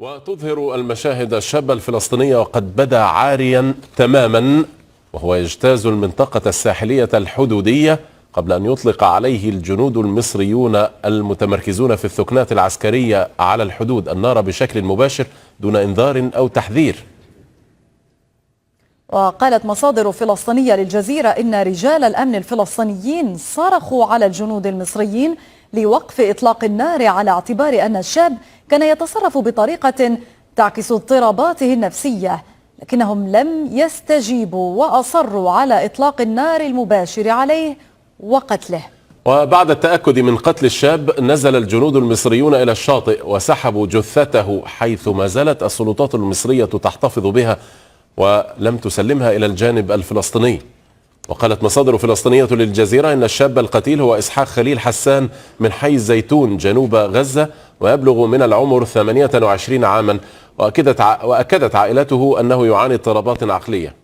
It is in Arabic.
وتظهر المشاهد الشاب الفلسطيني وقد بدا عاريا تماما وهو يجتاز المنطقة الساحلية الحدودية قبل أن يطلق عليه الجنود المصريون المتمركزون في الثكنات العسكرية على الحدود النار بشكل مباشر دون إنذار أو تحذير. وقالت مصادر فلسطينية للجزيرة إن رجال الأمن الفلسطينيين صرخوا على الجنود المصريين لوقف إطلاق النار على اعتبار أن الشاب كان يتصرف بطريقة تعكس اضطراباته النفسية، لكنهم لم يستجيبوا وأصروا على إطلاق النار المباشر عليه وقتله. وبعد التأكد من قتل الشاب نزل الجنود المصريون إلى الشاطئ وسحبوا جثته، حيث ما زالت السلطات المصرية تحتفظ بها ولم تسلمها إلى الجانب الفلسطيني. وقالت مصادر فلسطينية للجزيرة إن الشاب القتيل هو إسحاق خليل حسان من حي الزيتون جنوب غزة، ويبلغ من العمر 28 عاما، وأكدت عائلته أنه يعاني اضطرابات عقلية.